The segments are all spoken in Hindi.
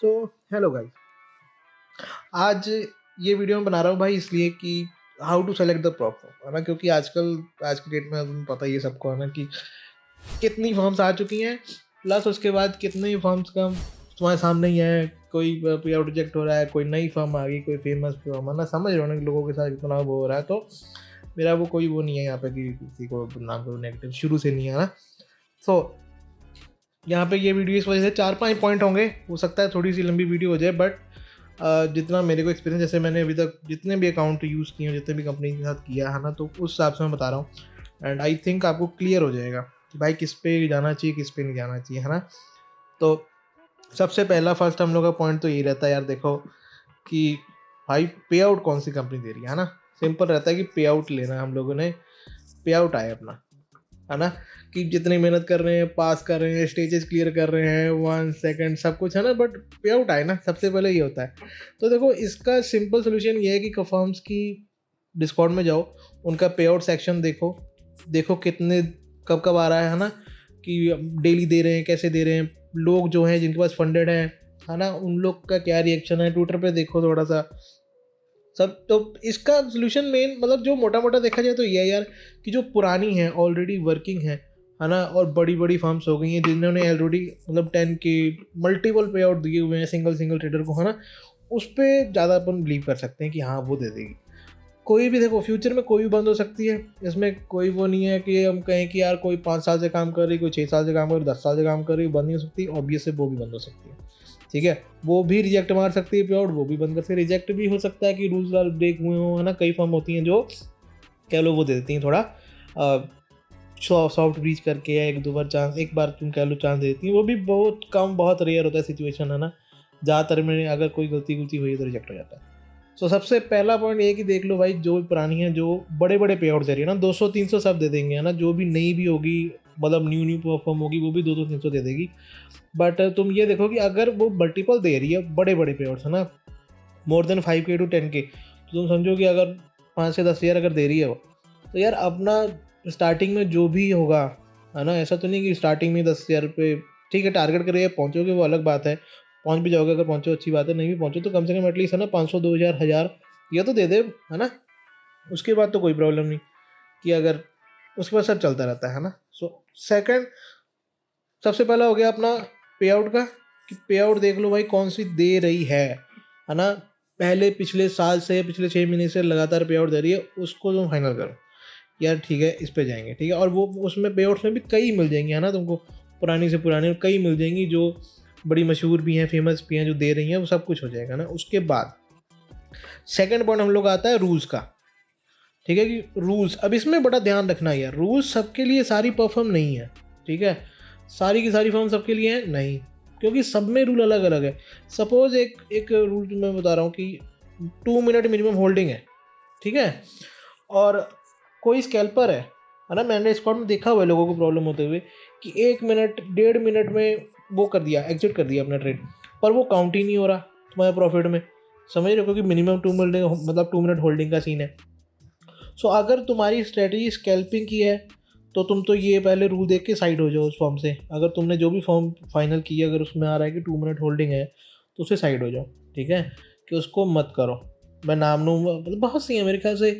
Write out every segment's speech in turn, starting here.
So hello guys. आज ये वीडियो मैं बना रहा हूँ भाई इसलिए कि how to select the proper है ना, क्योंकि आजकल आज की डेट में तुम्हें पता ही है सबको है ना कि कितनी फॉर्म्स आ चुकी हैं, प्लस उसके बाद कितनी फॉर्म्स का तुम्हारे सामने ही है। कोई पे आउट रिजेक्ट हो रहा है, कोई नई फॉर्म आ गई, कोई फेमस फॉर्म है ना, समझ रहे हो ना कि लोगों के साथ कितना वो हो रहा है। तो मेरा वो कोई वो नहीं है यहाँ पे कि किसी को नाम करो नेगेटिव, शुरू से नहीं है ना। सो यहाँ पे ये वीडियो इस वजह से 4-5 पॉइंट होंगे, हो सकता है थोड़ी सी लंबी वीडियो हो जाए, बट जितना मेरे को एक्सपीरियंस, जैसे मैंने अभी तक जितने भी अकाउंट यूज़ किए हैं, जितने भी कंपनी के साथ किया है ना, तो उस हिसाब से मैं बता रहा हूँ। एंड आई थिंक आपको क्लियर हो जाएगा कि भाई किस पे जाना चाहिए, किस पे नहीं जाना चाहिए, है ना। तो सबसे पहला फर्स्ट हम लोग का पॉइंट तो यही रहता है यार, देखो कि भाई पे आउट कौन सी कंपनी दे रही है ना। सिंपल रहता है कि पे आउट लेना है, हम लोगों ने पे आउट आए अपना, है ना, कि जितनी मेहनत कर रहे हैं, पास कर रहे हैं, स्टेजेस क्लियर कर रहे हैं, 1 सेकंड सब कुछ है ना, बट पे आउट आए ना, सबसे पहले ये होता है। तो देखो इसका सिंपल सोल्यूशन ये है कि फर्म्स की डिस्कॉर्ड में जाओ, उनका पे आउट सेक्शन देखो, देखो कितने कब कब आ रहा है ना, कि डेली दे रहे हैं, कैसे दे रहे हैं, लोग जो हैं जिनके पास फंडेड है ना, उन लोग का क्या रिएक्शन है, ट्विटर पे देखो थोड़ा सा सब। तो इसका सोल्यूशन मेन मतलब जो मोटा मोटा देखा जाए तो ये है यार, कि जो पुरानी है ऑलरेडी वर्किंग है ना, और बड़ी बड़ी फार्म्स हो गई हैं जिन्होंने ऑलरेडी मतलब 10K मल्टीपल पे आउट दिए हुए हैं सिंगल सिंगल ट्रेडर को, है ना, उस पर ज़्यादा अपन बिलीव कर सकते हैं कि हाँ वो दे देगी। कोई भी देखो फ्यूचर में कोई भी बंद हो सकती है, इसमें कोई वो नहीं है कि हम कहें कि यार कोई 5 साल से काम कर रही, कोई 6 साल से काम कर रही, 10 साल से काम कर रही, बंद नहीं हो सकती, ऑब्वियस है वो भी बंद हो सकती है। ठीक है, वो भी रिजेक्ट मार सकती है पे आउट, वो भी बंद कर सकती है। रिजेक्ट भी हो सकता है कि रूल्स ब्रेक हुए हो, है ना, कई फॉर्म होती हैं जो कह लो वो दे देती हैं थोड़ा सॉफ्ट ब्रीच करके, या 1-2 बार चांस, एक बार तुम कह लो चांस दे देती हैं, वो भी बहुत कम बहुत रेयर होता है सिचुएशन, है ना। ज़्यादातर में अगर कोई गलती हुई है तो रिजेक्ट हो जाता है। सो सबसे पहला पॉइंट ये कि देख लो भाई, जो पुरानी है, जो बड़े बड़े पे आउट दे रही है ना, 200-300 सब दे देंगे, है ना। जो भी नई भी होगी, मतलब न्यू परफॉर्म होगी, वो भी 200-300 दे देगी। बट तुम ये देखो कि अगर वो मल्टीपल दे रही है, बड़े बड़े पे आउट्स, है ना, more than 5K to 10K, तो तुम समझो कि अगर 5 से 10 हज़ार अगर दे रही है वो, तो यार अपना स्टार्टिंग में जो भी होगा, है ना, ऐसा तो नहीं कि स्टार्टिंग में 10 हज़ार रुपये, ठीक है, टारगेट करिए, पहुँचोगे वो अलग बात है, पहुँच भी जाओगे, अगर पहुँचो अच्छी बात है, नहीं भी पहुँचो तो कम से कम एटलीस्ट है ना 500, 2 हज़ार, 1,000 ये तो दे दे, है ना। उसके बाद तो कोई प्रॉब्लम नहीं, कि अगर उसके बाद सब चलता रहता है ना। सो सेकंड, सबसे पहला हो गया अपना पे आउट का, कि पे आउट देख लो भाई कौन सी दे रही है ना। पहले पिछले साल से, पिछले 6 महीने से लगातार पे आउट दे रही है, उसको तुम फाइनल करो यार, ठीक है, इस पे जाएंगे, ठीक है। और वो उसमें पे आउट्स में भी कई मिल जाएंगी, है ना, तुमको पुरानी से पुरानी और कई मिल जाएंगी जो बड़ी मशहूर भी हैं, फेमस भी हैं, जो दे रही हैं, वो सब कुछ हो जाएगा ना। उसके बाद सेकंड पॉइंट हम लोग आता है रूल्स का, ठीक है, कि रूल्स, अब इसमें बड़ा ध्यान रखना है यार, रूल्स सबके लिए सारी परफॉर्म नहीं है, ठीक है, सारी की सारी फॉर्म सबके लिए है नहीं, क्योंकि सब में रूल अलग अलग है। सपोज एक एक रूल मैं बता रहा हूँ कि 2 मिनट मिनिमम होल्डिंग है, ठीक है, और कोई स्कैल्पर है ना, मैंने स्क्वाड में देखा हुआ है लोगों को प्रॉब्लम होते हुए कि 1 मिनट 1.5 मिनट में वो कर दिया, एग्जिट कर दिया अपना ट्रेड, पर वो काउंट ही नहीं हो रहा तुम्हारे प्रॉफिट में, समझ रहे हो, क्योंकि मिनिमम 2 मिनट मतलब 2 मिनट होल्डिंग का सीन है। सो अगर तुम्हारी स्ट्रेटजी स्कैल्पिंग की है, तो तुम तो ये पहले रूल देख के साइड हो जाओ उस फॉर्म से। अगर तुमने जो भी फॉर्म फाइनल की है, अगर उसमें आ रहा है कि 2 मिनट होल्डिंग है, तो उससे साइड हो जाओ, ठीक है, कि उसको मत करो। मैं नाम लूँगा, मतलब बहुत सी है मेरे ख्याल से,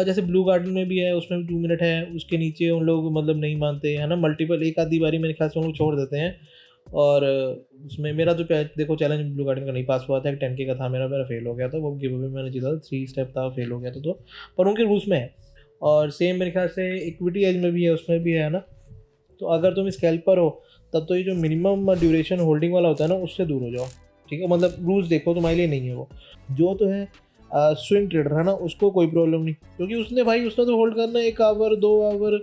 जैसे ब्लू गार्डन में भी है, उसमें भी 2 मिनट है, उसके नीचे उन लोग मतलब नहीं मानते, है ना, मल्टीपल एक आधी बारी मेरे ख्याल से उन लोग छोड़ देते हैं। और उसमें मेरा तो देखो चैलेंज ब्लू गार्डन का नहीं पास हुआ था, एक 10K का था मेरा, फेल हो गया था, वो गिव अवे मैंने जीता था, 3 स्टेप था, फेल हो गया था, तो पर उनके रूल्स में है। और सेम मेरे ख्याल से इक्विटी एज में भी है, उसमें भी है ना। तो अगर तुम स्कैल्पर हो, तब तो ये जो मिनिमम ड्यूरेशन होल्डिंग वाला होता है ना, उससे दूर हो जाओ, ठीक है, मतलब रूल्स देखो, तुम्हारे लिए नहीं है वो। जो तो है स्विंग ट्रेडर, है ना, उसको कोई प्रॉब्लम नहीं, क्योंकि उसने तो होल्ड करना 1 आवर 2 आवर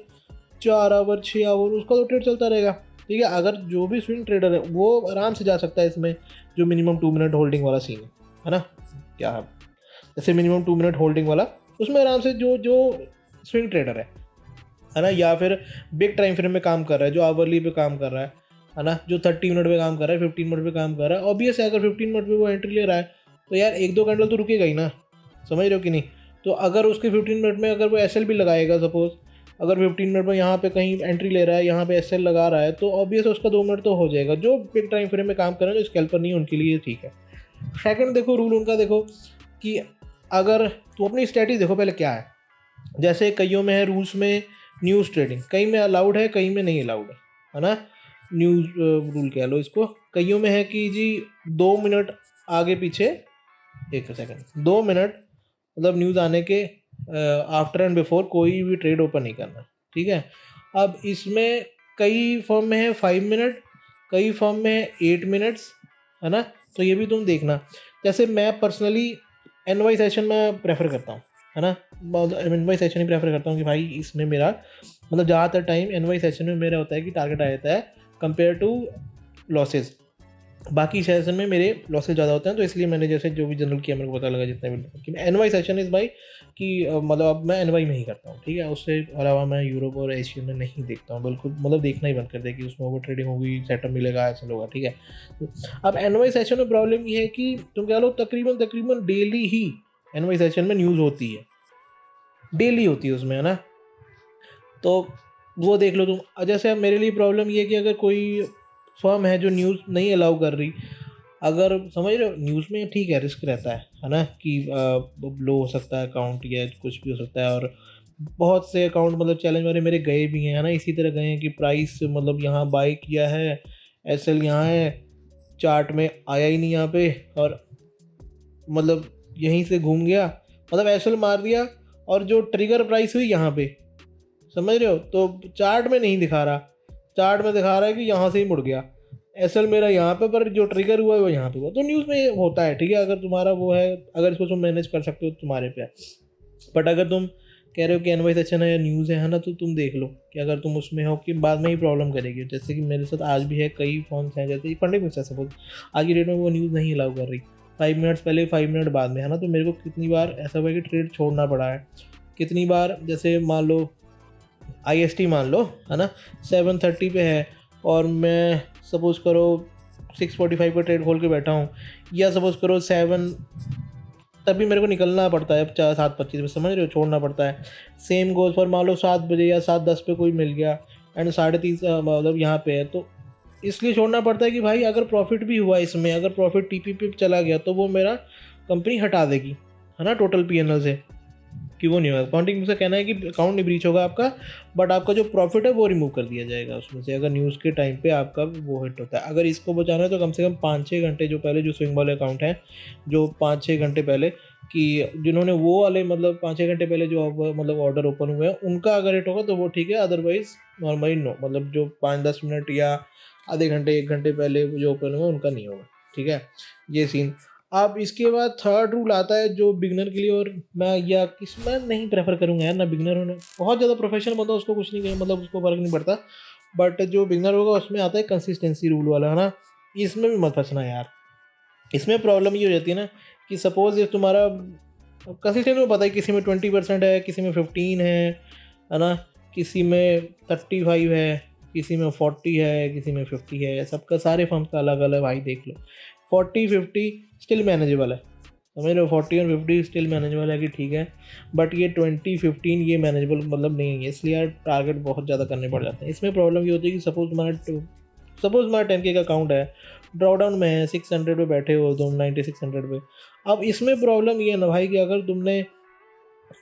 4 आवर 6 आवर, उसका तो ट्रेड चलता रहेगा, ठीक है। अगर जो भी स्विंग ट्रेडर है वो आराम से जा सकता है इसमें, जो मिनिमम 2 मिनट होल्डिंग वाला सीन है ना, क्या है, जैसे मिनिमम 2 मिनट होल्डिंग वाला, उसमें आराम से जो जो स्विंग ट्रेडर है ना, या फिर बिग टाइम फ्रेम में काम कर रहा है, जो आवरली पे काम कर रहा है ना, जो 30 मिनट पे काम कर रहा है, 15 मिनट पे काम कर रहा है, ऑब्वियस है अगर 15 मिनट पे वो एंट्री ले रहा है, तो यार 1-2 कैंडल तो रुकेगा ही ना, समझ रहे हो कि नहीं। तो अगर उसके 15 मिनट में अगर वो SL भी लगाएगा सपोज, अगर 15 मिनट में यहाँ पे कहीं एंट्री ले रहा है, यहाँ पे एसएल लगा रहा है, तो ऑब्वियस उसका 2 मिनट तो हो जाएगा। जो बिग टाइम फ्रेम में काम कर रहे हैं, जो स्कैल्पर नहीं है, उनके लिए ठीक है। सेकंड देखो रूल उनका, देखो कि अगर तो अपनी स्ट्रेटजी देखो पहले क्या है। जैसे कईयों में है रूल्स में न्यूज़ ट्रेडिंग, कई में अलाउड है, कई में नहीं अलाउड है ना। न्यूज़ रूल कह लो इसको। कईयों में है कि जी 2 मिनट आगे पीछे, 1 सेकंड, 2 मिनट मतलब न्यूज़ आने के आफ्टर एंड बिफोर कोई भी ट्रेड ओपन नहीं करना, ठीक है। अब इसमें कई फॉर्म में है 5 मिनट, कई फॉर्म में है 8 मिनट्स, है ना। तो ये भी तुम देखना। जैसे मैं पर्सनली एनवाई सेशन में प्रेफर करता हूँ, है ना। एनवाई सेशन ही प्रेफर करता हूँ कि भाई इसमें मेरा मतलब ज़्यादातर टाइम एनवाई सेशन में मेरा होता है कि टारगेट आ जाता है कंपेयर टू लॉसेज। बाकी सेशन में मेरे लॉसेज ज़्यादा होते हैं, तो इसलिए मैंने जैसे जो भी जनरल किया मेरे को पता लगा जितने भी कि एनवाई सेशन इस भाई कि मतलब अब मैं एनवाई में ही करता हूँ, ठीक है। उससे अलावा मैं यूरोप और एशिया में नहीं देखता हूँ, बिल्कुल मतलब देखना ही बंद कर दे कि उसमें ओवर ट्रेडिंग होगी, सेटअप मिलेगा, ऐसा होगा, ठीक है। अब एनवाई सेशन में प्रॉब्लम ये है कि तुम कह लो तकरीबन डेली ही एनवाई सेशन में न्यूज़ होती है, डेली होती है उसमें, है ना। तो वो देख लो तुम। जैसे अब मेरे लिए प्रॉब्लम ये है कि अगर कोई फर्म है जो न्यूज़ नहीं अलाउ कर रही, अगर समझ रहे हो, न्यूज़ में ठीक है रिस्क रहता है ना, कि लो हो सकता है अकाउंट या कुछ भी हो सकता है। और बहुत से अकाउंट मतलब चैलेंज वाले मेरे गए भी हैं, है ना। इसी तरह गए हैं कि प्राइस मतलब यहाँ बाई किया है, एसएल यहाँ है, चार्ट में आया ही नहीं यहाँ पे, और मतलब यहीं से घूम गया, मतलब एसएल मार दिया और जो ट्रिगर प्राइस हुई यहाँ पे, समझ रहे हो, तो चार्ट में नहीं दिखा रहा। चार्ट में दिखा रहा है कि यहाँ से ही मुड़ गया, एसएल मेरा यहाँ पे, पर जो ट्रिगर हुआ है वो यहाँ पे हुआ। तो न्यूज़ में ये होता है, ठीक है। अगर तुम्हारा वो है, अगर इसको तुम मैनेज कर सकते हो तो तुम्हारे पे है। बट अगर तुम कह रहे हो कि एनवाई सेक्शन है या न्यूज़ है ना, तो तुम देख लो कि अगर तुम उसमें हो कि बाद में ही प्रॉब्लम करेगी। जैसे कि मेरे साथ आज भी है, कई फॉर्म्स हैं जैसे फंडिंग मिक्सर सपोज, आज की डेट में वो न्यूज़ नहीं अलाउ कर रही, 5 मिनट्स पहले 5 मिनट बाद में, है ना। तो मेरे को कितनी बार ऐसा हुआ कि ट्रेड छोड़ना पड़ा है। कितनी बार, जैसे मान लो IST मान लो, है ना, 7:30 पे है और मैं सपोज़ करो 6:45 का ट्रेड खोल के बैठा हूँ, या सपोज़ करो 7, तभी मेरे को निकलना पड़ता है 7:25 में, समझ रहे हो, छोड़ना पड़ता है। सेम गोज़ फॉर मान लो 7 बजे या 7:10 पे कोई मिल गया एंड 3:30 मतलब यहाँ पे है, तो इसलिए छोड़ना पड़ता है कि भाई अगर प्रॉफिट भी हुआ इसमें, अगर प्रॉफिट TP पे चला गया तो वो मेरा कंपनी हटा देगी, है ना, टोटल PNL से, कि वो नहीं होगा। अकाउंटिंग से कहना है कि अकाउंट नहीं ब्रीच होगा आपका, बट आपका जो प्रॉफिट है वो रिमूव कर दिया जाएगा उसमें से, अगर न्यूज़ के टाइम पे आपका वो हिट होता है। अगर इसको बचाना है तो कम से कम 5-6 घंटे जो पहले जो स्विंग वाले अकाउंट हैं, जो 5-6 घंटे पहले कि जिन्होंने वो वाले मतलब 5-6 घंटे पहले जो मतलब ऑर्डर ओपन हुए हैं, उनका अगर हिट होगा तो वो ठीक है, अदरवाइज नॉर्मली नो, मतलब जो 5-10 मिनट या आधे घंटे 1 घंटे पहले जो ओपन हुआ उनका नहीं होगा, ठीक है। ये सीन। अब इसके बाद थर्ड रूल आता है जो बिगनर के लिए, और मैं या किस मैं नहीं प्रेफर करूँगा यार, ना बिगनर होने, बहुत ज़्यादा प्रोफेशनल बंदा उसको कुछ नहीं कहें, मतलब उसको फ़र्क नहीं पड़ता, बट जो बिगनर होगा उसमें आता है कंसिस्टेंसी रूल वाला, है ना। इसमें भी मत फंसना यार। इसमें प्रॉब्लम ये हो जाती है ना कि सपोज ये तुम्हारा कंसिस्टेंसी में पता है किसी में 20% है, किसी में 15 है ना, किसी में 35 है, किसी में 40 है, किसी में 50 है, सबका सारे फर्म्स का अलग अलग भाई देख लो। 40-50 स्टिल मैनेजेबल है, समझ रहे हो, 40 और 50 स्टिल मैनेजेबल है कि ठीक है, बट ये 20-15 ये मैनेजेबल मतलब नहीं है, इसलिए यार टारगेट बहुत ज़्यादा करने पड़ जाते हैं। इसमें प्रॉब्लम ये होती है कि सपोज तुम्हारा 10K का अकाउंट है, ड्रॉडाउन में है, 600 पे बैठे हो तुम, 9600 पे। अब इसमें प्रॉब्लम ये है ना भाई कि अगर तुमने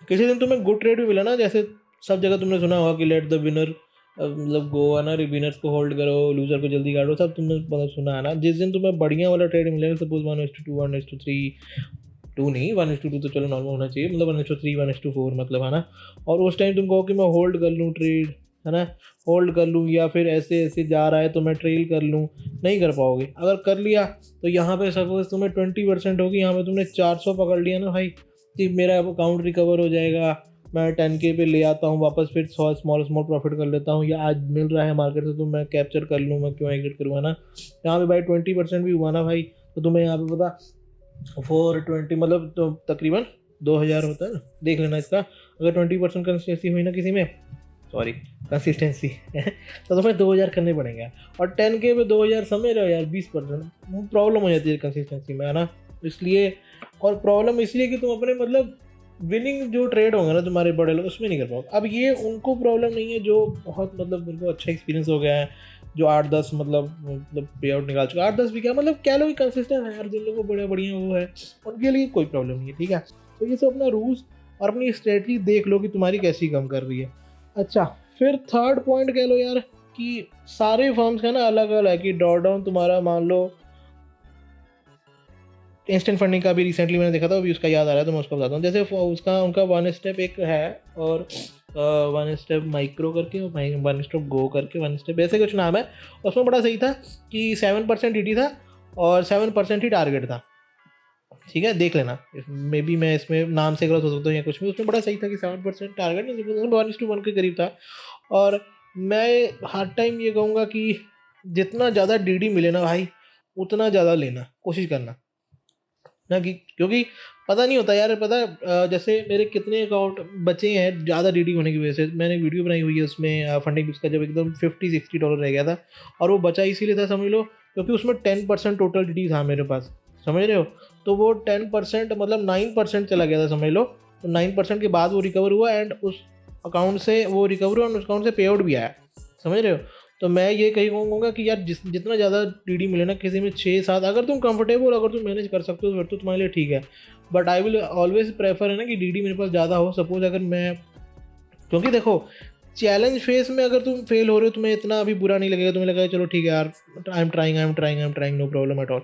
किसी दिन तुम्हें गुड ट्रेड भी मिला ना, जैसे सब जगह तुमने सुना होगा कि लेट द विनर मतलब गो, है ना, विनर्स को होल्ड करो, लूजर को जल्दी काटो, सब तुमने मतलब सुना है ना। जिस दिन तुम्हें बढ़िया वाला ट्रेड मिलेगा, सपोज 1:2, 1:3, 2 नहीं 1:2 तो चलो नॉर्मल होना चाहिए, मतलब 1:3, 1:4 मतलब, है ना। और उस टाइम तुम कहो कि मैं होल्ड कर लूँ ट्रेड, है ना, होल्ड कर लूँ, या फिर ऐसे ऐसे जा रहा है तो मैं ट्रेल कर लूँ, नहीं कर पाओगे। अगर कर लिया तो यहाँ पे सपोज तुम्हें 20% होगी, यहाँ पे तुमने 400 पकड़ लिया ना भाई, कि मेरा अकाउंट रिकवर हो जाएगा, मैं 10K पे ले आता हूँ वापस, फिर स्मॉल प्रॉफिट कर लेता हूँ, या आज मिल रहा है मार्केट से तो मैं कैप्चर कर लूँ, मैं क्यों एग्जिट करूँ, है ना। यहाँ पे भाई 20% भी हुआ ना भाई, तो तुम्हें यहाँ पे पता 420 मतलब तो तकरीबन 2000 होता है ना, देख लेना इसका। अगर 20% कंसिस्टेंसी हुई ना किसी में, सॉरी कंसिस्टेंसी तो तुम्हें 2000 करने पड़ेंगे, और 10K पे 2000 समझ रहे हो यार, 20% प्रॉब्लम हो जाती है कंसिस्टेंसी में, है ना। इसलिए, और प्रॉब्लम इसलिए कि तुम अपने मतलब विनिंग जो ट्रेड होंगे ना तुम्हारे बड़े लोग उसमें नहीं कर पाओगे। अब ये उनको प्रॉब्लम नहीं है जो बहुत मतलब उनको अच्छा एक्सपीरियंस हो गया है, जो 8-10 मतलब पे आउट निकाल चुका, 8-10 भी क्या मतलब क्या लोग कंसिस्टेंट है यार, जिन लोगों को बड़े बढ़िया वो है उनके लिए कोई प्रॉब्लम नहीं है, ठीक है। तो ये सब अपना रूल्स और अपनी स्ट्रेटजी देख लो कि तुम्हारी कैसी कम कर रही है। अच्छा, फिर थर्ड पॉइंट कह लो यार कि सारे फर्म्स का ना अलग अलग है कि ड्रॉडाउन तुम्हारा मान लो इंस्टेंट फंडिंग का भी रिसेंटली मैंने देखा था, अभी उसका याद आ रहा है तो मैं उसको बताता हूँ। जैसे उसका उनका वन स्टेप एक है और वन स्टेप माइक्रो करके और वन स्टेप गो करके वन स्टेप ऐसे कुछ नाम है। उसमें बड़ा सही था कि 7% डी था और 7% ही टारगेट था, ठीक है देख लेना। मे बी मैं इसमें नाम से गलत हो सकता हूँ या कुछ भी, उसमें बड़ा सही था कि 7% टारगेट 1:1 के करीब था। और मैं हर टाइम ये कहूँगा कि जितना ज़्यादा डी मिले ना भाई उतना ज़्यादा लेना कोशिश करना ना, कि क्योंकि पता नहीं होता यार, पता है, जैसे मेरे कितने अकाउंट बचे हैं ज़्यादा डीडी होने की वजह से। मैंने वीडियो बनाई हुई है उसमें फंडिंग उसका जब एकदम $50-60 रह गया था, और वो बचा इसीलिए था समझ लो क्योंकि उसमें 10% टोटल डीडी था मेरे पास, समझ रहे हो। तो वो 10% मतलब 9% चला गया था समझ लो। तो 9% के बाद वो रिकवर हुआ एंड उस अकाउंट से वो रिकवर हुआ और उस अकाउंट से पे आउट भी आया, समझ रहे हो। तो मैं ये कहीं कहूँगा कि यार जितना ज़्यादा डीडी मिले ना किसी में 6-7, अगर तुम कंफर्टेबल अगर तुम मैनेज कर सकते हो फिर तो तुम्हारे लिए ठीक है। But I will always prefer है ना कि डीडी मेरे पास ज़्यादा हो। सपोज अगर मैं, क्योंकि देखो चैलेंज फेस में अगर तुम फेल हो रहे हो तुम्हें इतना अभी बुरा नहीं लगेगा, तुम्हें लगेगा चलो ठीक है यार I am trying no problem at all.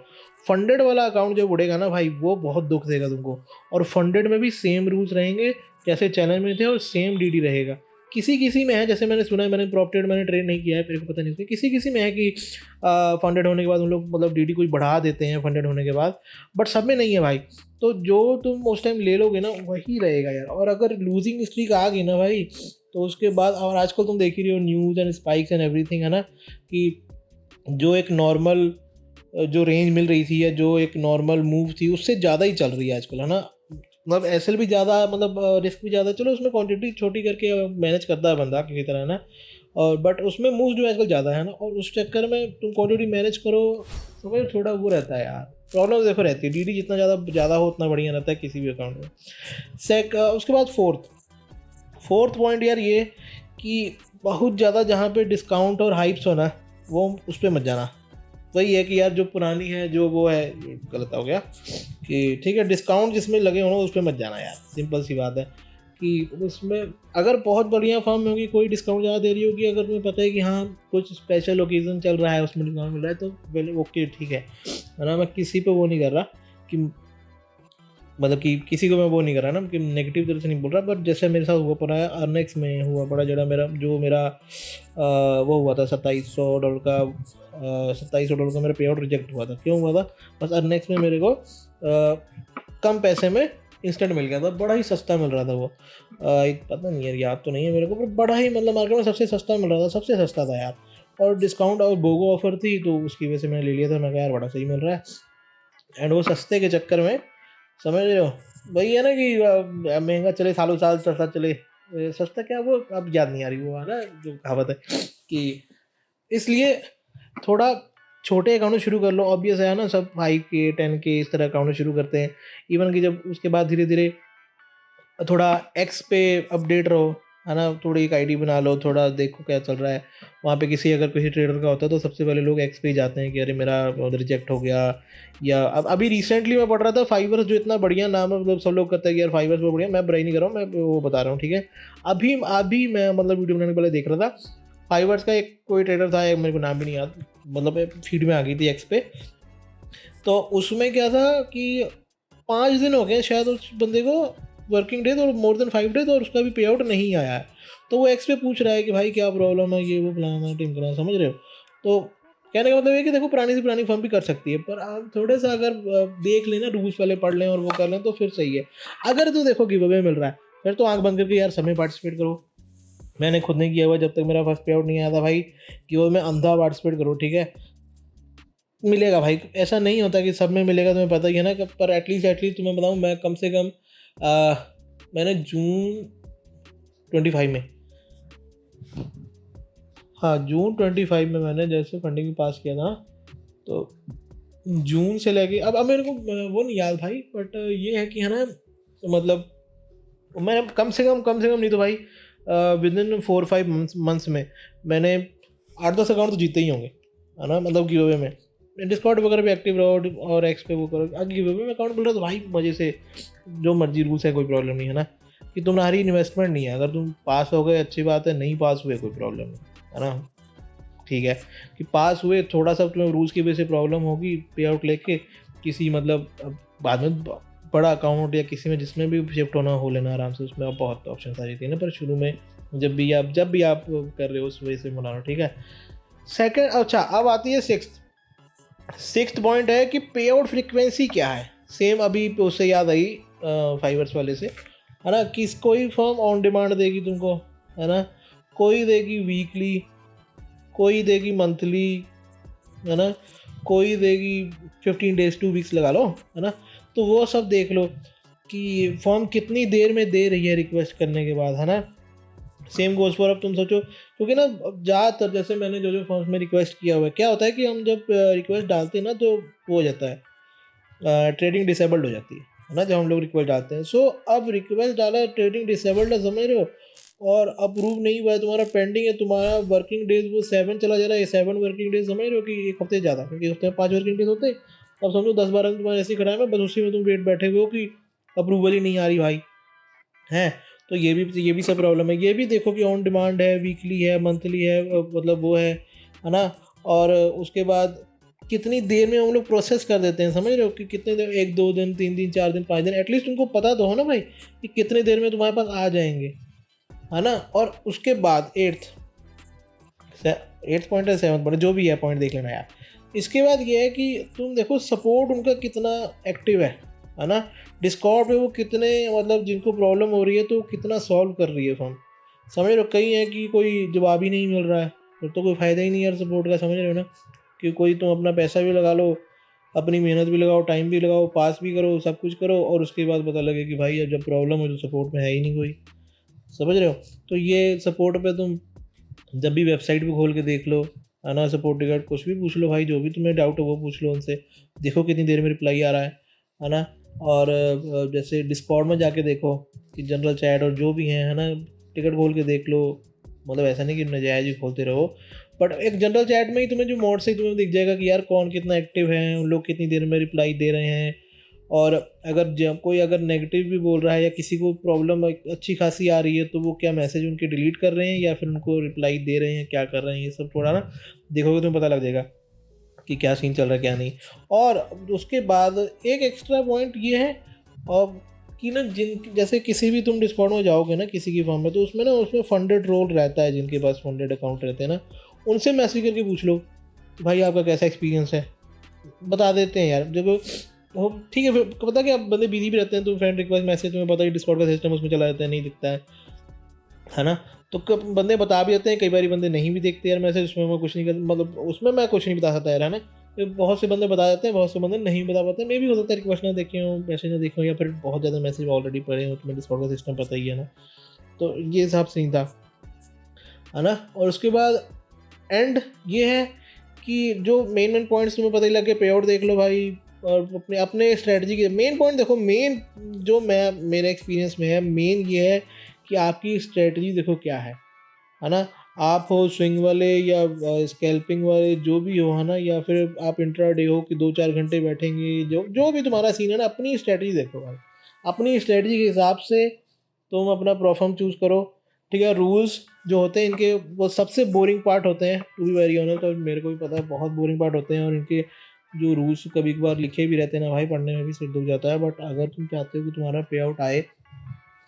Funded वाला अकाउंट जब उड़ेगा ना भाई वो बहुत दुख देगा तुमको। और फंडेड में भी सेम रूल्स रहेंगे जैसे चैलेंज में थे और सेम डीडी रहेगा। किसी किसी में है, जैसे मैंने सुना है, मैंने प्रॉप ट्रेड मैंने ट्रेड नहीं किया है, मेरे को पता नहीं उसमें, किसी किसी में है कि फंडेड होने के बाद उन लोग मतलब डीडी कोई बढ़ा देते हैं फंडेड होने के बाद, बट सब में नहीं है भाई। तो जो तुम उस टाइम ले लोगे ना वही रहेगा यार। और अगर लूजिंग स्ट्रीक आ गई ना भाई तो उसके बाद, और आजकल तुम देख ही रहे हो news and spikes and everything है ना, कि जो एक नॉर्मल जो रेंज मिल रही थी या जो एक नॉर्मल मूव थी उससे ज़्यादा ही चल रही है आजकल, है ना। मतलब एसएल भी ज़्यादा, मतलब रिस्क भी ज़्यादा, चलो उसमें क्वांटिटी छोटी करके मैनेज करता है बंदा किसी तरह ना। और बट उसमें मूव जो आजकल ज़्यादा है ना, और उस चक्कर में तुम क्वांटिटी मैनेज करो तो भाई थोड़ा वो रहता है यार, प्रॉब्लम देखो रहती है। डीडी जितना ज़्यादा हो उतना बढ़िया रहता है किसी भी अकाउंट में। उसके बाद फोर्थ पॉइंट यार ये कि बहुत ज़्यादा जहाँ पे डिस्काउंट और हाइप्स हो ना वो उस पर मत जाना। वही है कि यार जो पुरानी है जो वो है, गलत हो गया कि ठीक है डिस्काउंट जिसमें लगे हो ना उस पर मत जाना यार, सिंपल सी बात है कि उसमें अगर बहुत बढ़िया फर्म में होगी कोई डिस्काउंट ज़्यादा दे रही होगी, अगर तुम्हें पता है कि हाँ कुछ स्पेशल ओकेज़न चल रहा है उसमें डिस्काउंट मिल रहा है तो पहले ओके ठीक है ना। मैं किसी पे वो नहीं कर रहा कि मतलब कि किसी को मैं वो नहीं कर रहा ना कि नेगेटिव तरह से नहीं बोल रहा, बट जैसे मेरे साथ हुआ पड़ा है अर्नेक्स में हुआ पड़ा, जो मेरा वो हुआ था $2700 का, $2700 का मेरा पे आउट रिजेक्ट हुआ था। क्यों हुआ था? बस अर्नेक्स में मेरे को कम पैसे में इंस्टेंट मिल गया था, बड़ा ही सस्ता मिल रहा था वो, पता नहीं यार याद तो नहीं है मेरे को, पर बड़ा ही मतलब मार्केट में सबसे सस्ता मिल रहा था, सबसे सस्ता था यार। और डिस्काउंट और बोगो ऑफर थी तो उसकी वजह से मैंने ले लिया था। मैं कहा यार बड़ा सही मिल रहा है, एंड वो सस्ते के चक्कर में, समझ रहे हो, वही है ना कि महंगा चले सालों साल, सस्ता चले सस्ता क्या, वो अब याद नहीं आ रही वो है ना जो कहावत है कि इसलिए थोड़ा छोटे अकाउंट शुरू कर लो। ऑब्वियस है ना, सब 5K 10K इस तरह अकाउंट शुरू करते हैं। इवन कि जब उसके बाद धीरे धीरे थोड़ा एक्स पे अपडेट रहो, है ना, थोड़ी एक आईडी बना लो, थोड़ा देखो क्या चल रहा है वहाँ पे। अगर किसी ट्रेडर का होता है तो सबसे पहले लोग एक्स पे ही जाते हैं कि अरे मेरा रिजेक्ट हो गया। या अब अभी रिसेंटली मैं पढ़ रहा था फाइवर्स, जो इतना बढ़िया नाम है, मतलब सब लोग कहते हैं कि यार फाइवर्स बहुत बढ़िया, मैं बुराई नहीं कर रहा हूँ, मैं वो बता रहा हूँ, ठीक है। अभी अभी मैं मतलब वीडियो बनाने के पहले देख रहा था, फाइवर्स का एक कोई ट्रेडर था, मेरे को नाम भी नहीं याद, मतलब फीड में आ गई थी एक्स पे। तो उसमें क्या था कि 5 दिन हो गए शायद उस बंदे को वर्किंग डेज और मोर देन 5 डेज, और उसका भी पे आउट नहीं आया है। तो वो एक्स पे पूछ रहा है कि भाई क्या प्रॉब्लम है, ये वो फलाना टिमकना, समझ रहे हो। तो कहने का मतलब है कि देखो पुरानी से पुरानी फर्म भी कर सकती है, पर आप थोड़ा सा अगर देख लेना, रूल्स पहले पढ़ लें और वो कर लें तो फिर सही है। अगर तो देखो गिव अवे मिल रहा है फिर तो आंख बंद करके यार सब में पार्टिसिपेट करो। मैंने खुद नहीं किया हुआ जब तक मेरा फर्स्ट पे आउट नहीं आया था भाई, कि वो मैं अंधा पार्टिसिपेट करूँ, ठीक है। मिलेगा भाई, ऐसा नहीं होता कि सब में मिलेगा, तुम्हें पता ही है ना। पर एटलीस्ट तुम्हें बताऊँ, मैं कम से कम मैंने जून 25 में, हाँ जून 25 में मैंने जैसे फंडिंग में पास किया था, तो जून से लेके अब मेरे को वो नहीं याद भाई, बट ये है कि है ना, तो मतलब मैंने कम से कम नहीं तो भाई विद इन 4-5 मंथ्स में मैंने 8-10 अकाउंट तो जीते ही होंगे, है ना, मतलब गिव अवे में। डिस्कॉर्ड वगैरह भी एक्टिव रहो और एक्स पे वो करो, अगर गिव अवे में अकाउंट मिल रहा है तो भाई मजे से जो मर्जी रूल्स है, कोई प्रॉब्लम नहीं है ना, कि तुम्हारी इन्वेस्टमेंट नहीं है, अगर तुम पास हो गए अच्छी बात है, नहीं पास हुए कोई प्रॉब्लम नहीं, है ना। ठीक है कि पास हुए थोड़ा सा तुम्हें रूल्स की वजह से प्रॉब्लम होगी पे आउट लेके किसी, मतलब अब बाद में बड़ा अकाउंट या किसी में जिसमें भी शिफ्ट होना हो लेना आराम से, उसमें अब बहुत ऑप्शन आ जाती है ना, पर शुरू में जब भी आप कर रहे हो उस वजह से बना लो, ठीक है। सेकंड, अच्छा अब आती है सिक्स्थ पॉइंट है कि पे आउट फ्रिक्वेंसी क्या है। सेम अभी उससे याद आई फाइवर्स वाले से, है ना, कि कोई फर्म ऑन डिमांड देगी तुमको, है ना, कोई देगी वीकली, कोई देगी मंथली, है ना, कोई देगी 15 डेज 2 वीक्स लगा लो, है ना। तो वो सब देख लो कि फॉर्म कितनी देर में दे रही है रिक्वेस्ट करने के बाद, है ना। सेम गोज फॉर, अब तुम सोचो, क्योंकि ना ज़्यादातर जैसे मैंने जो फॉर्म्स में रिक्वेस्ट किया हुआ है, क्या होता है कि हम जब रिक्वेस्ट डालते हैं ना तो वो हो जाता है, ट्रेडिंग डिसेबल्ड हो जाती है ना, जब हम लोग रिक्वेस्ट डालते हैं। सो अब रिक्वेस्ट डाला, ट्रेडिंग डिसेबल्ड है, समझ रहे हो, और अप्रूव नहीं हुआ है, तुम्हारा पेंडिंग है, तुम्हारा वर्किंग डेज वो 7 चला जा रहा है, 7 वर्किंग डेज, समझ रहे हो, कि एक हफ्ते ज़्यादा, क्योंकि हफ्ते में 5 वर्किंग डेज होते हैं। अब समझो 10-12 तुम्हारे ऐसे ही खड़ा है, बस उसी में तुम वेट बैठे हुए हो कि अप्रूवल ही नहीं आ रही भाई, हैं। तो ये भी सब प्रॉब्लम है। ये भी देखो कि ऑन डिमांड है, वीकली है, मंथली है, मतलब वो है ना। और उसके बाद कितनी देर में हम लोग प्रोसेस कर देते हैं, समझ रहे हो, कि कितने देर, 1-2 दिन, 3 दिन, 4 दिन, 5 दिन, एटलीस्ट उनको पता तो हो ना भाई कि कितने देर में तुम्हारे पास आ जाएंगे, है ना। और उसके बाद एट्थ पॉइंट है, 7th पॉइंट, जो भी है पॉइंट देख लेना यार। इसके बाद ये है कि तुम देखो सपोर्ट उनका कितना एक्टिव है ना। डिस्कॉर्ड पे वो कितने, मतलब जिनको प्रॉब्लम हो रही है तो कितना सॉल्व कर रही है फॉर्म, समझ रहे हो। कई है कि कोई जवाब ही नहीं मिल रहा है, तो कोई फ़ायदा ही नहीं यार सपोर्ट का, समझ रहे हो ना। कि कोई तुम अपना पैसा भी लगा लो, अपनी मेहनत भी लगाओ, टाइम भी लगाओ, पास भी करो, सब कुछ करो, और उसके बाद पता लगे कि भाई अब जब प्रॉब्लम हो तो सपोर्ट में है ही नहीं कोई, समझ रहे हो। तो ये सपोर्ट पे तुम जब भी वेबसाइट पे खोल के देख लो, है ना, सपोर्ट रिगार्ड कुछ भी पूछ लो भाई, जो भी तुम्हें डाउट हो वो पूछ लो उनसे, देखो कितनी देर में रिप्लाई आ रहा है ना। और जैसे डिस्कॉर्ड में जाके देखो कि जनरल चैट और जो भी है ना, टिकट खोल के देख लो, मतलब ऐसा नहीं कि नजायज़ ही खोलते रहो, बट एक जनरल चैट में ही तुम्हें जो मोड से तुम्हें दिख जाएगा कि यार कौन कितना एक्टिव है, उन लोग कितनी देर में रिप्लाई दे रहे हैं। और अगर कोई अगर नेगेटिव भी बोल रहा है या किसी को प्रॉब्लम अच्छी खासी आ रही है, तो वो क्या मैसेज उनके डिलीट कर रहे हैं या फिर उनको रिप्लाई दे रहे हैं, क्या कर रहे हैं, ये सब थोड़ा ना देखोगे तुम्हें पता लग जाएगा कि क्या सीन चल रहा है क्या नहीं। और उसके बाद एक एक्स्ट्रा पॉइंट ये है, और कि ना जिन जैसे किसी भी तुम डिस्कॉर्ड में जाओगे ना किसी की फॉर्म में, तो उसमें फंडेड रोल रहता है, जिनके पास फंडेड अकाउंट रहते हैं ना, उनसे मैसेज करके पूछ लो कि भाई आपका कैसा एक्सपीरियंस है, बता देते हैं यार। देखो वो ठीक है, फिर पता क्या, बंदे बिजी भी रहते हैं, तो फ्रेंड रिक्वेस्ट मैसेज तुम्हें पता है डिस्कॉर्ड का सिस्टम उसमें चला जाता है, नहीं दिखता है ना। तो बंदे बता भी देते हैं, कई बार बंदे नहीं भी देखते यार मैसेज, उसमें मैं कुछ नहीं कर, मतलब उसमें मैं कुछ नहीं बता सकता यार, है ना। तो बहुत से बंदे बता देते हैं, बहुत से बंदे नहीं बता पाते, मे भी हो सकता है रिक्वेस्ट ना देखे हो, मैसेज ना देखे हो, या फिर बहुत ज़्यादा मैसेज ऑलरेडी पड़े हो, तुम्हें डिस्कॉर्ड का सिस्टम पता ही है ना। तो ये हिसाब से नहीं था, है ना। और उसके बाद एंड ये है कि जो मेन पॉइंट्स तुम्हें पता ही लगे, पे आउट देख लो भाई, और अपने अपने स्ट्रेटजी के मेन पॉइंट देखो। मेन जो मैं मेरे एक्सपीरियंस में है, मेन ये है कि आपकी स्ट्रेटजी देखो क्या है ना। आप हो स्विंग वाले या स्कैल्पिंग वाले, जो भी हो, है ना, या फिर आप इंट्राडे हो कि 2-4 घंटे बैठेंगे, जो जो भी तुम्हारा सीन है ना, अपनी स्ट्रेटजी देखो भाई, अपनी स्ट्रेटजी के हिसाब से तुम अपना प्रोफॉर्म चूज़ करो, ठीक है। रूल्स जो होते हैं इनके, वो सबसे बोरिंग पार्ट होते हैं, टू बी वेरी ऑनेस्ट, तो मेरे को भी पता है बहुत बोरिंग पार्ट होते हैं, और इनके जो रूल्स कभी कभार लिखे भी रहते हैं ना भाई, पढ़ने में भी सिर दुख जाता है। बट अगर तुम चाहते हो कि तुम्हारा पे आउट आए,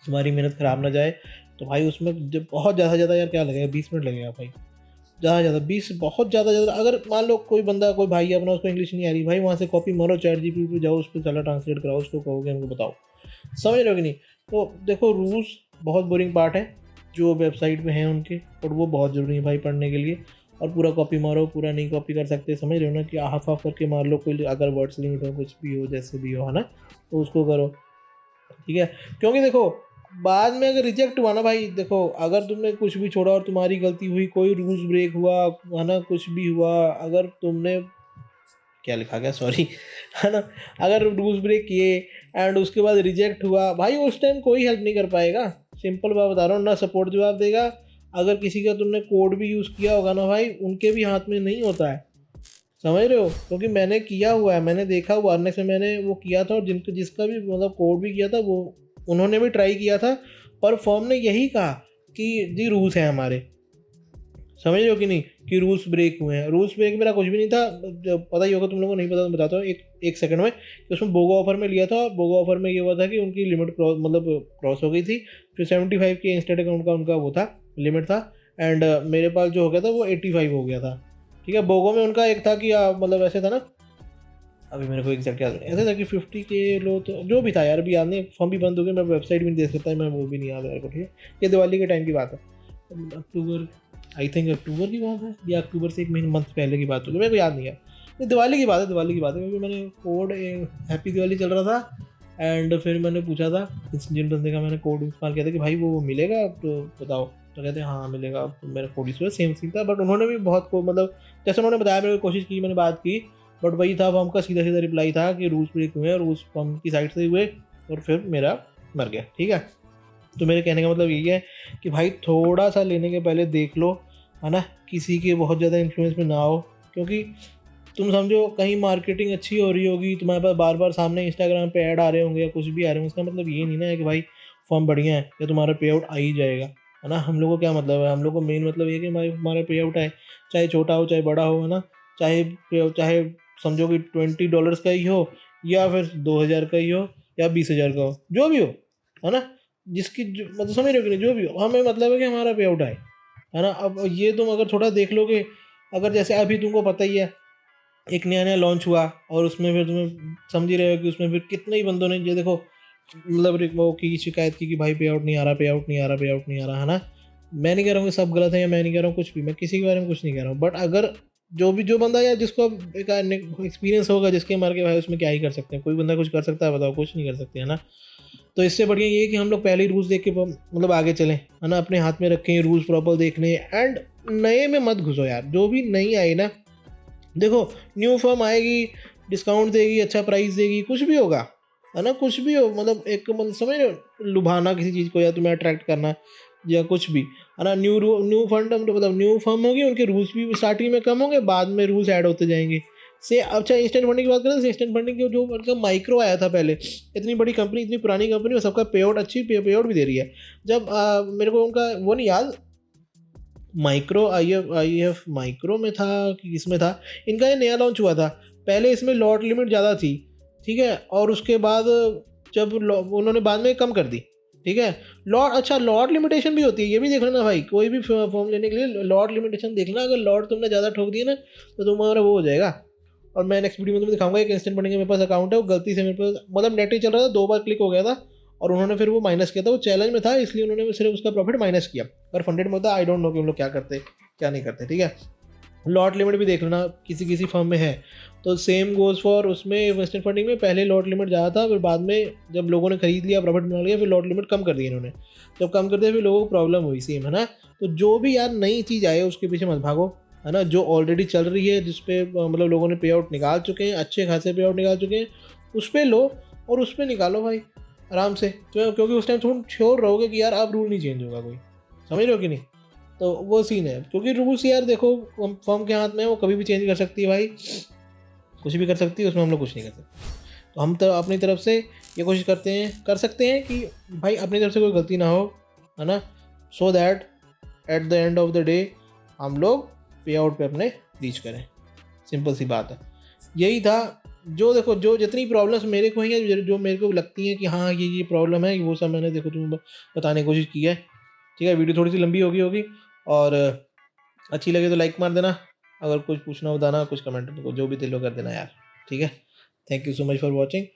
तुम्हारी मेहनत ख़राब ना जाए, तो भाई उसमें जब बहुत ज़्यादा ज़्यादा यार क्या लगेगा, 20 मिनट लगेगा भाई, ज़्यादा ज़्यादा 20, बहुत ज़्यादा। अगर मान लो कोई बंदा, कोई भाई है अपना, उसको इंग्लिश नहीं आ रही भाई, वहाँ से कॉपी मारो, चैट जीपीटी पे जाओ, उस पर सारा ट्रांसलेट कराओ, उसको कहोगे हमको बताओ, समझ रहे हो कि नहीं। तो देखो रूल्स बहुत बोरिंग पार्ट है जो वेबसाइट में है उनके, और वो बहुत ज़रूरी है भाई पढ़ने के लिए। और पूरा कॉपी मारो, पूरा नहीं कॉपी कर सकते, समझ रहे हो ना, कि हाफ हाफ करके मार लो, कोई अगर वर्ड्स लिमिट हो, कुछ भी हो, जैसे भी हो, है ना, तो उसको करो, ठीक है। क्योंकि देखो बाद में अगर रिजेक्ट हुआ ना भाई, देखो अगर तुमने कुछ भी छोड़ा और तुम्हारी गलती हुई, कोई रूल्स ब्रेक हुआ, है ना, कुछ भी हुआ, अगर तुमने क्या लिखा गया, सॉरी, है ना। अगर रूल्स ब्रेक किए एंड उसके बाद रिजेक्ट हुआ भाई, उस टाइम कोई हेल्प नहीं कर पाएगा। सिंपल बात बता रहा हूँ, ना सपोर्ट जवाब देगा। अगर किसी का तुमने कोड भी यूज़ किया होगा ना भाई, उनके भी हाथ में नहीं होता है, समझ रहे हो। क्योंकि मैंने किया हुआ है, मैंने देखा हुआ अर्नेक्स में मैंने वो किया था, और जिसका भी मतलब कोड भी किया था वो, उन्होंने भी ट्राई किया था, पर फॉर्म ने यही कहा कि जी रूल्स हैं हमारे, समझ रहे हो कि नहीं, कि रूल्स ब्रेक हुए हैं। रूल्स ब्रेक मेरा कुछ भी नहीं था, जब पता ही होगा तुम लोगों को, नहीं पता तो बताता हूँ एक सेकंड में, कि उसमें बोगो ऑफर में लिया था। बोगो ऑफर में ये हुआ था कि उनकी लिमिट मतलब क्रॉस हो गई थी, फिर 75 के इंस्टेंट अकाउंट का उनका वो था, लिमिट था, एंड मेरे पास जो हो गया था वो 85 हो गया था। ठीक है, बोगो में उनका एक था कि मतलब ऐसे था ना, अभी मेरे को एग्जैक्ट याद नहीं, ऐसा था कि 50 के लो, तो जो भी था यार, अभी याद नहीं, फॉर्म भी बंद हो गया, मैं वेबसाइट भी नहीं देख सकता, मैं वो भी नहीं याद मेरे को। ठीक है, ये दिवाली के टाइम की बात है, अक्टूबर, आई थिंक अक्टूबर की बात है, या अक्टूबर से एक महीने मंथ पहले की बात होगी, मेरे को याद नहीं है। ये दिवाली की बात है, दिवाली की बात है, क्योंकि मैंने कोड हैप्पी दिवाली चल रहा था, एंड फिर मैंने पूछा था जिन बंदे का मैंने कोड इस्तेमाल किया था कि भाई वो मिलेगा तो बताओ, तो कहते हैं हाँ मिलेगा। तो मेरा कोड इस सेम सीन था, बट उन्होंने भी बहुत को मतलब जैसे उन्होंने बताया, मेरे को कोशिश की, मैंने बात की, बट वही था, फॉर्म का सीधा सीधा रिप्लाई था कि रूल्स ब्रेक हुए, रूल्स फॉर्म की साइड से हुए, और फिर मेरा मर गया। ठीक है, तो मेरे कहने का मतलब यही है कि भाई थोड़ा सा लेने के पहले देख लो, है ना, किसी के बहुत ज़्यादा इन्फ्लुएंस में ना हो। क्योंकि तुम समझो कहीं मार्केटिंग अच्छी हो रही होगी, तुम्हारे पास बार बार सामने इंस्टाग्राम पे ऐड आ रहे होंगे या कुछ भी आ रहे होंगे, उसका मतलब ये नहीं ना है कि भाई फॉर्म बढ़िया है या तुम्हारा पे आउट आ ही जाएगा, है ना। हम लोग को क्या मतलब है, हम लोग को मेन मतलब ये है कि हमारा पे आउट आए, चाहे छोटा हो चाहे बड़ा हो, है ना। चाहे समझो कि $20 का ही हो, या फिर 2000 का ही हो, या 20,000 का हो, जो भी हो, है ना, मतलब समझ रहे हो कि नहीं, जो भी हो, हमें मतलब है कि हमारा पे आउट आए, है ना। अब ये तुम अगर थोड़ा देख लोगे, अगर जैसे अभी तुमको पता ही है, एक नया नया लॉन्च हुआ, और उसमें फिर तुम्हें समझ ही रहे हो कि उसमें फिर कितने ही बंदों ने ये देखो मतलब वो की शिकायत की कि भाई पे आउट नहीं आ रहा, पे आउट नहीं आ रहा, पे आउट नहीं आ रहा, है ना। मैं नहीं कह रहा हूँ कि सब गलत है, या मैं नहीं कह रहा हूँ कुछ भी, मैं किसी के बारे में कुछ नहीं कह रहा हूँ, बट अगर जो बंदा या जिसको एक एक्सपीरियंस होगा, जिसके मार के भाई उसमें क्या ही कर सकते हैं, कोई बंदा कुछ कर सकता है, बताओ, कुछ नहीं कर सकते, है ना। तो इससे बढ़िया ये है कि हम लोग पहले ही रूल्स देख के मतलब आगे चलें, है ना, अपने हाथ में रखें रूल्स प्रॉपर देख लें, एंड नए में मत घुसो यार। जो भी नई आई ना, देखो न्यू फर्म आएगी, डिस्काउंट देगी, अच्छा प्राइस देगी, कुछ भी होगा, है ना, कुछ भी हो, मतलब एक मतलब समझ रहे हो, लुभाना किसी चीज़ को या तुम्हें अट्रैक्ट करना या कुछ भी, है ना। न्यू फंड मतलब न्यू फर्म होगी, उनके रूल्स भी स्टार्टिंग में कम होंगे, बाद में रूल्स ऐड होते जाएंगे। से अच्छा इंस्टेंट फंडिंग की बात करें तो इंस्टेंट फंडिंग जो मतलब माइक्रो आया था पहले, इतनी बड़ी कंपनी, इतनी पुरानी कंपनी, और सबका पे आउट अच्छी पे आउट भी दे रही है। जब मेरे को उनका वो नहीं याद, माइक्रो आई एफ माइक्रो में था कि किसमें था, इनका ये नया लॉन्च हुआ था। पहले इसमें लॉट लिमिट ज़्यादा थी, ठीक है, और उसके बाद जब उन्होंने बाद में कम कर दी, ठीक है। लॉट लिमिटेशन भी होती है, ये भी देख लेना भाई, कोई भी फॉर्म लेने के लिए लॉट लिमिटेशन देख लेना, अगर लॉट तुमने ज़्यादा ठोक दिया ना तो तुम्हारा वो हो जाएगा। और मैं नेक्स्ट वीडियो में तुम्हें दिखाऊंगा, एक इंस्टेंट फंडिंग का मेरे पास अकाउंट है, वो गलती से मेरे पास मतलब नेट ही चल रहा था, 2 बार क्लिक हो गया था, और उन्होंने फिर वो माइनस किया था, वो चैलेंज में था, इसलिए उन्होंने सिर्फ उसका प्रॉफिट माइनस किया। अगर फंडेड में होता, आई डोंट नो कि हम लोग क्या करते क्या नहीं करते, ठीक है। लॉट लिमिट भी देख लेना, किसी किसी फर्म में है, तो सेम गोज फॉर उसमें इन्वेस्टमेंट फंडिंग में, पहले लॉट लिमिट ज़्यादा था, फिर बाद में जब लोगों ने खरीद लिया, प्रॉफिट बना लिया, फिर लॉट लिमिट कम कर दी इन्होंने। जब कम कर दिया फिर लोगों को प्रॉब्लम हुई, सेम, है ना। तो जो भी यार नई चीज़ आए उसके पीछे मत भागो, है ना। जो ऑलरेडी चल रही है, जिसपे मतलब लोगों ने पे आउट निकाल चुके हैं, अच्छे खासे पे आउट निकाल चुके हैं, उस पर लो और उस पर निकालो भाई आराम से, क्योंकि उस टाइम तुम श्योर रहोगे कि यार अब रूल नहीं चेंज होगा कोई, समझ रहे हो कि नहीं। तो वो सीन है, क्योंकि रूल्स यार देखो फर्म के हाथ में है, वो कभी भी चेंज कर सकती है भाई, कुछ भी कर सकती है, उसमें हम लोग कुछ नहीं कर सकते। तो हम तो अपनी तरफ से ये कोशिश कर सकते हैं कि भाई अपनी तरफ से कोई गलती ना हो, है ना, so that at the end of the day हम लोग पे आउट पे अपने रीच करें। सिंपल सी बात है, यही था। जो देखो जो जितनी प्रॉब्लम्स मेरे को हैं, जो मेरे को लगती हैं कि हाँ ये प्रॉब्लम है, वो सब मैंने देखो तुम्हें बताने की कोशिश की है, ठीक है। वीडियो थोड़ी सी लंबी होगी, और अच्छी लगे तो लाइक मार देना, अगर कुछ पूछना बताना कुछ कमेंट में जो भी दिल हो कर देना यार, ठीक है। Thank you so much for watching.